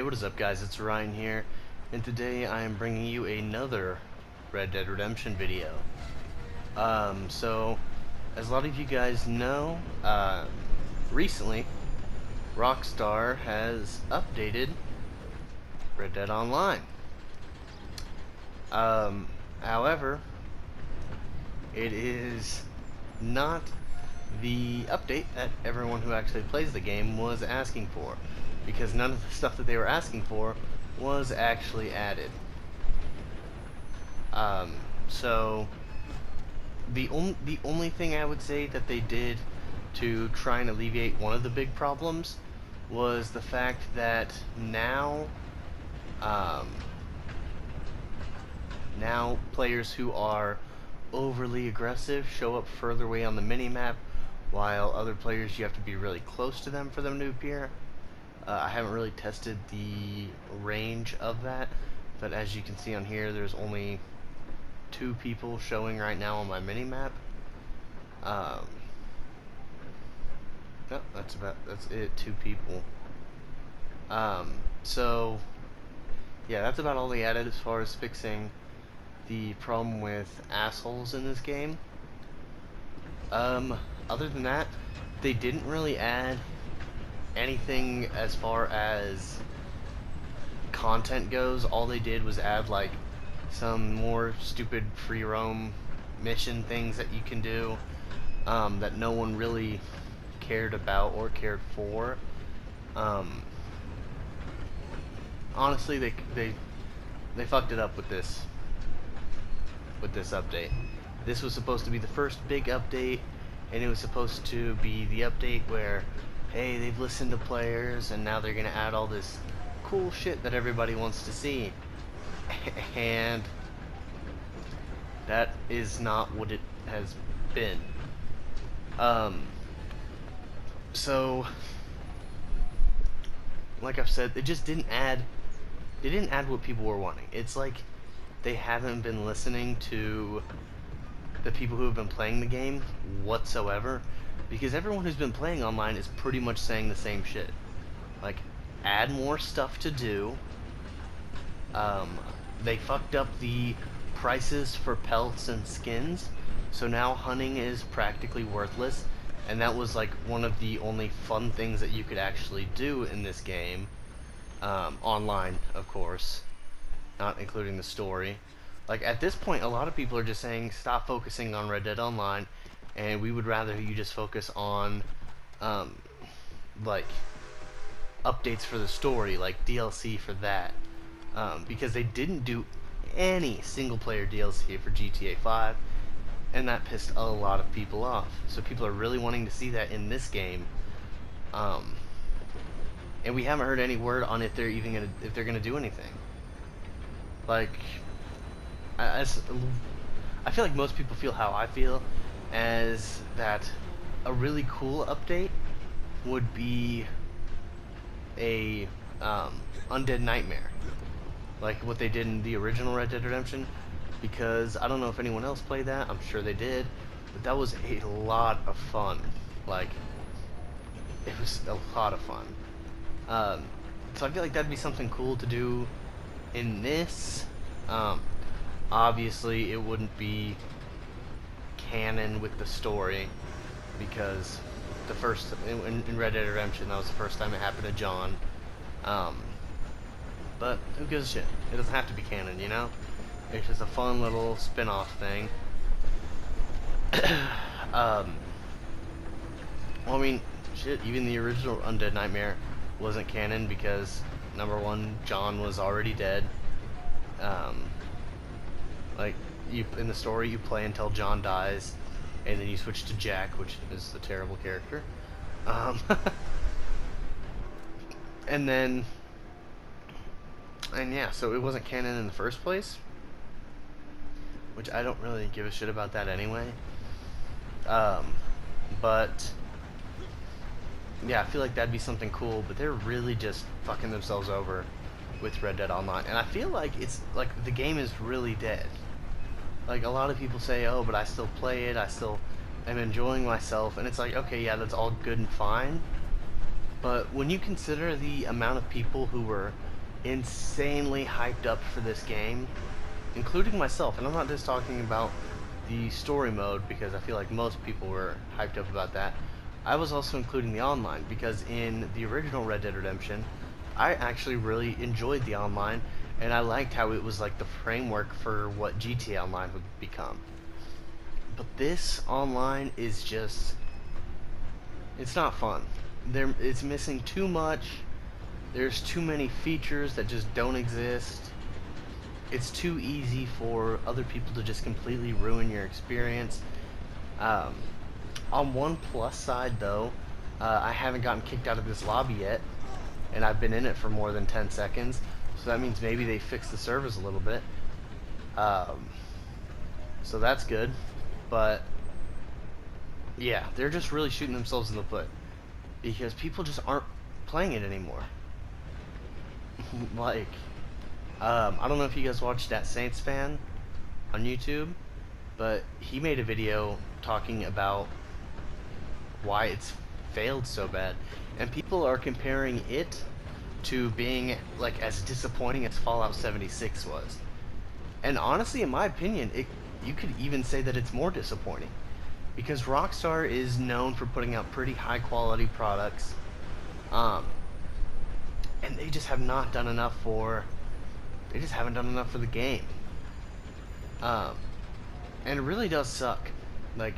what is up guys, it's Ryan here, and today I am bringing you another Red Dead Redemption video. So, as a lot of you guys know, recently, Rockstar has updated Red Dead Online. However, it is not the update that everyone who actually plays the game was asking for, because none of the stuff that they were asking for was actually added. So the only thing I would say that they did to try and alleviate one of the big problems was the fact that now players who are overly aggressive show up further away on the minimap, while other players you have to be really close to them for them to appear. I haven't really tested the range of that, but as you can see on here, there's only 2 people showing right now on my minimap. No, that's it, 2 people. So yeah, that's about all they added as far as fixing the problem with assholes in this game. Other than that, they didn't really add anything as far as content goes. All they did was add like some more stupid free roam mission things that you can do, that no one really cared about or cared for. Honestly, they fucked it up with this update. This was supposed to be the first big update, and it was supposed to be the update where, hey, they've listened to players and now they're gonna add all this cool shit that everybody wants to see. And that is not what it has been. So like I've said, they didn't add what people were wanting. It's like they haven't been listening to the people who have been playing the game whatsoever, because everyone who's been playing online is pretty much saying the same shit. Like, add more stuff to do. They fucked up the prices for pelts and skins, so now hunting is practically worthless, and that was like one of the only fun things that you could actually do in this game. Online, of course, not including the story. Like, at this point, a lot of people are just saying stop focusing on Red Dead Online, and we would rather you just focus on like updates for the story, like DLC for that, because they didn't do any single player DLC for GTA 5, and that pissed a lot of people off. So people are really wanting to see that in this game. And we haven't heard any word on if they're gonna do anything. Like, I feel like most people feel how I feel, as that a really cool update would be a Undead Nightmare, like what they did in the original Red Dead Redemption. Because I don't know if anyone else played that, I'm sure they did, but that was a lot of fun. Like, it was a lot of fun. So I feel like that'd be something cool to do in this. Obviously it wouldn't be canon with the story, because the first in Red Dead Redemption, that was the first time it happened to John. But who gives a shit? It doesn't have to be canon, you know? It's just a fun little spin-off thing. Well, I mean, shit, even the original Undead Nightmare wasn't canon, because number one, John was already dead. Like, in the story, you play until John dies, and then you switch to Jack, which is a terrible character. And yeah, so it wasn't canon in the first place, which I don't really give a shit about that anyway. But yeah, I feel like that'd be something cool, but they're really just fucking themselves over with Red Dead Online. And I feel like it's like the game is really dead. Like, a lot of people say, oh, but I still play it, I still am enjoying myself, and it's like, okay, yeah, that's all good and fine, but when you consider the amount of people who were insanely hyped up for this game, including myself. And I'm not just talking about the story mode, because I feel like most people were hyped up about that. I was also including the online, because in the original Red Dead Redemption, I actually really enjoyed the online, and I liked how it was like the framework for what GTA Online would become. But this online is just, it's not fun. It's missing too much. There's too many features that just don't exist. It's too easy for other people to just completely ruin your experience. Um, on one plus side, though, I haven't gotten kicked out of this lobby yet, and I've been in it for more than 10 seconds, so that means maybe they fixed the servers a little bit. Um, so that's good, but yeah, they're just really shooting themselves in the foot, because people just aren't playing it anymore. Like, I don't know if you guys watched that Saints fan on YouTube, but he made a video talking about why it's failed so bad, and people are comparing it to being like as disappointing as Fallout 76 was. And honestly, in my opinion, you could even say that it's more disappointing, because Rockstar is known for putting out pretty high quality products, um, and they just have not done enough for. They just haven't done enough for the game, um, and it really does suck. Like,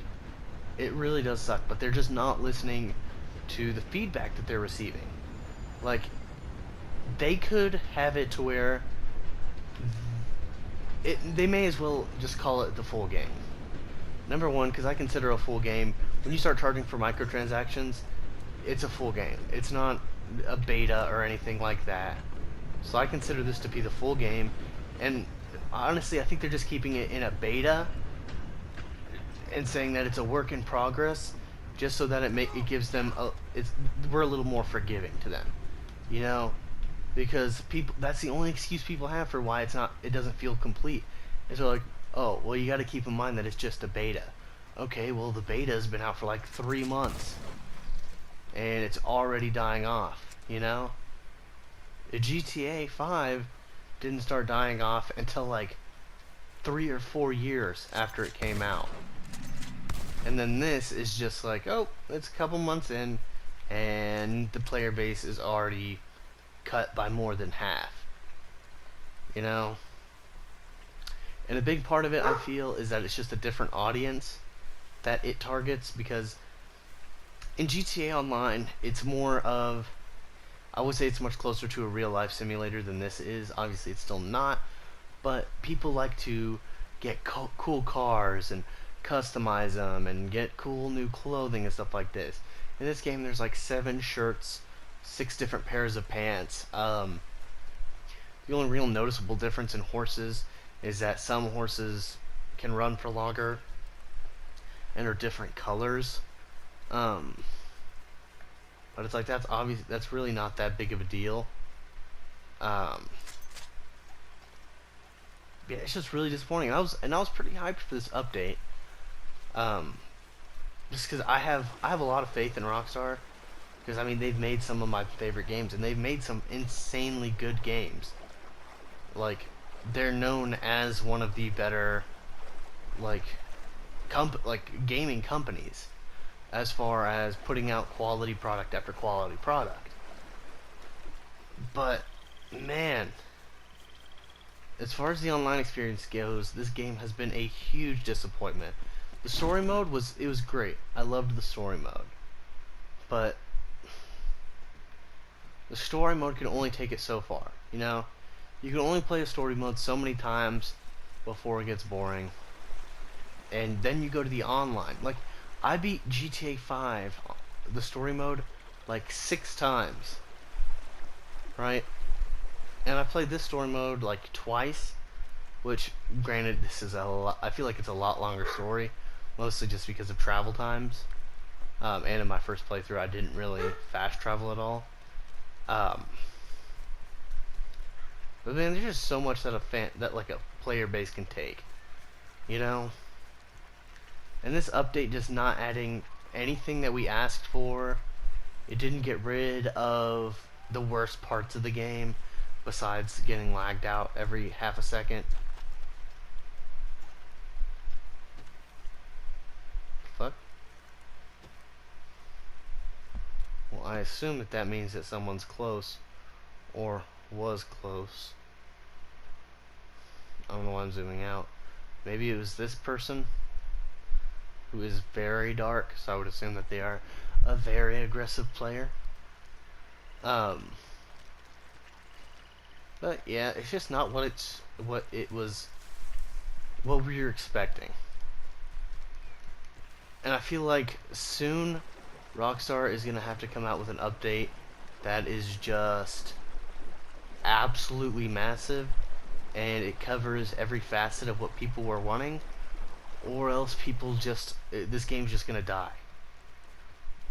it really does suck. But they're just not listening to the feedback that they're receiving. Like, they could have it to where they may as well just call it the full game. Number one, because I consider a full game, when you start charging for microtransactions, it's a full game. It's not a beta or anything like that. So I consider this to be the full game, and honestly, I think they're just keeping it in a beta and saying that it's a work in progress, just so that it gives them we're a little more forgiving to them, you know, because people, that's the only excuse people have for why it doesn't feel complete. And so like, oh, well, you got to keep in mind that it's just a beta. Okay, well, the beta has been out for like 3 months, and it's already dying off, you know? The GTA 5 didn't start dying off until like 3 or 4 years after it came out. And then this is just like, oh, it's a couple months in, and the player base is already cut by more than half. You know? And a big part of it, I feel, is that it's just a different audience that it targets, because in GTA Online, it's more of, I would say it's much closer to a real-life simulator than this is. Obviously, it's still not, but people like to get cool cars and customize them and get cool new clothing and stuff like this. In this game, there's like 7 shirts, 6 different pairs of pants. The only real noticeable difference in horses is that some horses can run for longer and are different colors. But it's like, that's obvious. That's really not that big of a deal. Yeah, it's just really disappointing. I was pretty hyped for this update. Just because I have a lot of faith in Rockstar, because I mean, they've made some of my favorite games, and they've made some insanely good games. Like, they're known as one of the better like gaming companies as far as putting out quality product after quality product. But man, as far as the online experience goes, this game has been a huge disappointment. The story mode was great. I loved the story mode. But the story mode can only take it so far, you know? You can only play a story mode so many times before it gets boring. And then you go to the online. Like, I beat GTA 5, the story mode, like 6 times. Right? And I played this story mode like twice, which, granted, this is I feel like it's a lot longer story, mostly just because of travel times. And in my first playthrough, I didn't really fast travel at all. But man, there's just so much that a player base can take, you know. And this update just not adding anything that we asked for. It didn't get rid of the worst parts of the game. besides getting lagged out every half a second. Fuck. Well, I assume that that means that someone's close, or was close. I don't know why I'm zooming out. Maybe it was this person who is very dark, so I would assume that they are a very aggressive player. But yeah, it's just not what we were expecting. And I feel like soon Rockstar is gonna have to come out with an update that is just absolutely massive, and it covers every facet of what people were wanting, or else this game's just gonna die.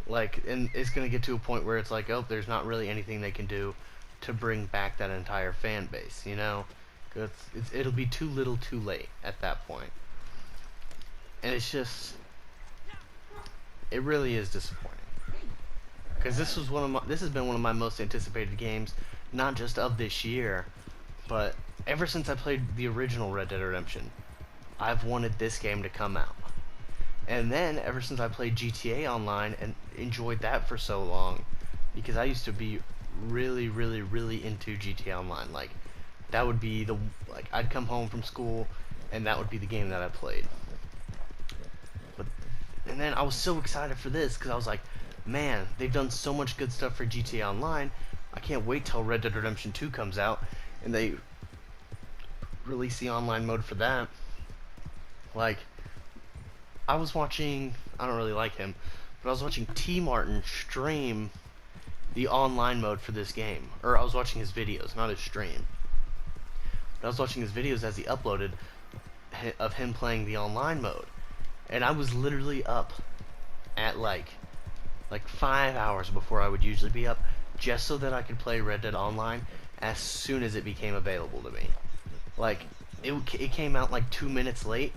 Like, and it's gonna get to a point where it's like, oh, there's not really anything they can do to bring back that entire fan base, you know? 'Cause it'll be too little too late at that point. And it's just, it really is disappointing. Because this has been one of my most anticipated games, not just of this year, but ever since I played the original Red Dead Redemption, I've wanted this game to come out. And then, ever since I played GTA Online and enjoyed that for so long, because I used to be really, really, really into GTA Online. Like, that would be I'd come home from school, and that would be the game that I played. And then I was so excited for this, because I was like, man, they've done so much good stuff for GTA Online. I can't wait till Red Dead Redemption 2 comes out, and they release the online mode for that. Like, I was watching, I don't really like him, but I was watching T. Martin stream the online mode for this game. Or I was watching his videos, not his stream. But I was watching his videos as he uploaded of him playing the online mode. And I was literally up at like 5 hours before I would usually be up, just so that I could play Red Dead Online as soon as it became available to me. Like, it came out like 2 minutes late,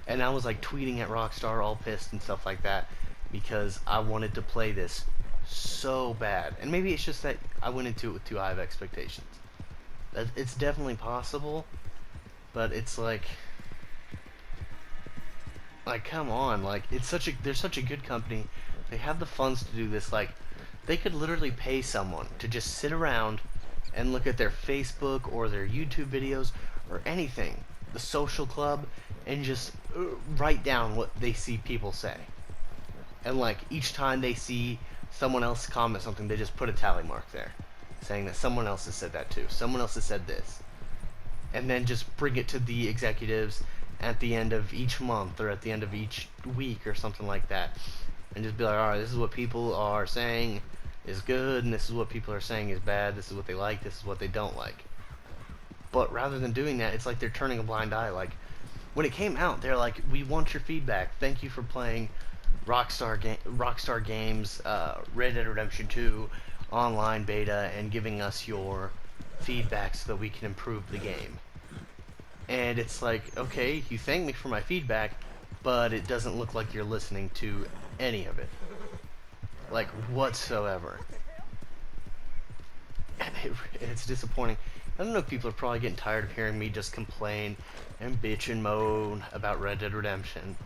and I was like tweeting at Rockstar all pissed and stuff like that, because I wanted to play this so bad. And maybe it's just that I went into it with too high of expectations. It's definitely possible, but it's like come on, like, they're such a good company. They have the funds to do this. Like, they could literally pay someone to just sit around and look at their Facebook or their YouTube videos or anything, the social club, and just write down what they see people say. And like, each time they see someone else comment something, they just put a tally mark there, saying that someone else has said that too. Someone else has said this. And then just bring it to the executives at the end of each month or at the end of each week or something like that. And just be like, alright, this is what people are saying is good, and this is what people are saying is bad, this is what they like, this is what they don't like. But rather than doing that, it's like they're turning a blind eye. Like, when it came out, they're like, we want your feedback. Thank you for playing Rockstar Games Red Dead Redemption 2 online beta and giving us your feedback so that we can improve the game. And it's like, okay, you thank me for my feedback, but it doesn't look like you're listening to any of it. Like, whatsoever. And it's disappointing. I don't know if people are probably getting tired of hearing me just complain and bitch and moan about Red Dead Redemption.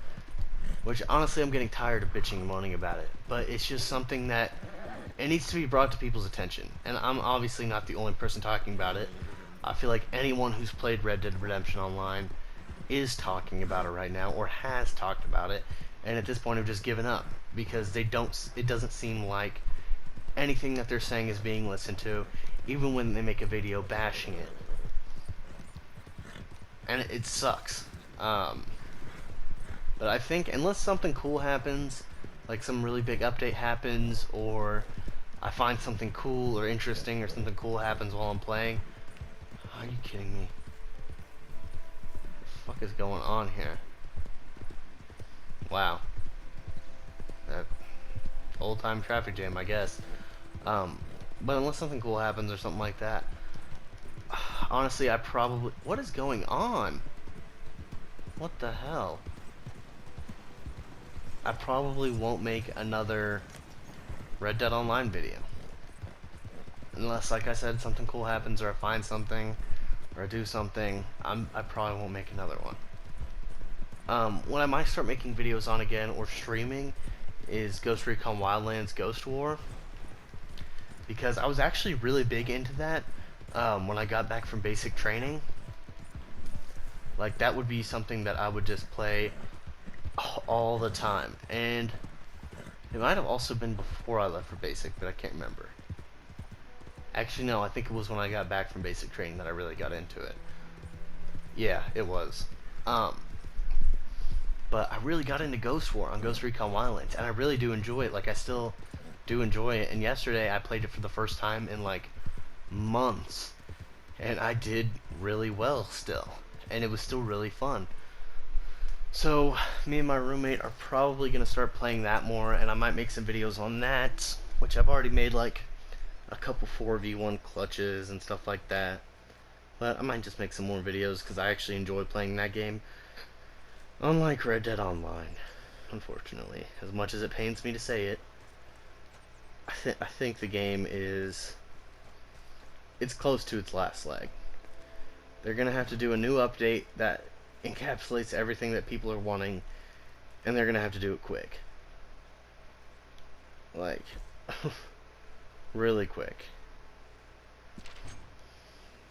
Which, honestly, I'm getting tired of bitching and moaning about it. But it's just something that it needs to be brought to people's attention. And I'm obviously not the only person talking about it. I feel like anyone who's played Red Dead Redemption Online is talking about it right now, or has talked about it, and at this point have just given up, because it doesn't seem like anything that they're saying is being listened to, even when they make a video bashing it. And it sucks. But I think unless something cool happens, like some really big update happens, or I find something cool or interesting, or something cool happens while I'm playing. Are you kidding me? What the fuck is going on here? Wow. That old-time traffic jam, I guess. But unless something cool happens or something like that, honestly, what is going on? What the hell? I probably won't make another Red Dead Online video. unless, like I said, something cool happens or I find something or I do something, I probably won't make another one. What I might start making videos on again or streaming is Ghost Recon Wildlands Ghost War, because I was actually really big into that when I got back from basic training. Like, that would be something that I would just play all the time, and it might have also been before I left for basic, but I can't remember. Actually, no, I think it was when I got back from basic training that I really got into it. Yeah, it was. But I really got into Ghost War on Ghost Recon Wildlands, and I really do enjoy it. Like, I still do enjoy it, and yesterday I played it for the first time in, like, months, and I did really well still, and it was still really fun. So, me and my roommate are probably going to start playing that more, and I might make some videos on that, which I've already made, like, a couple 4v1 clutches and stuff like that. But I might just make some more videos, because I actually enjoy playing that game. Unlike Red Dead Online, unfortunately. As much as it pains me to say it, I think the game is... it's close to its last leg. They're going to have to do a new update that encapsulates everything that people are wanting, and they're going to have to do it quick. Like, really quick.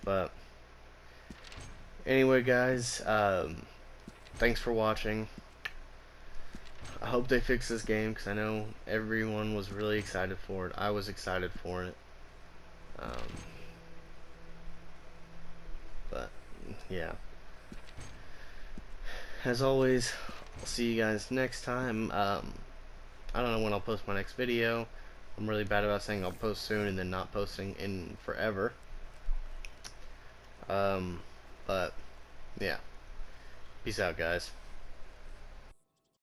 But, anyway guys, thanks for watching. I hope they fix this game, because I know everyone was really excited for it. I was excited for it. But, yeah. As always, I'll see you guys next time. I don't know when I'll post my next video. I'm really bad about saying I'll post soon and then not posting in forever. But, yeah. Peace out, guys.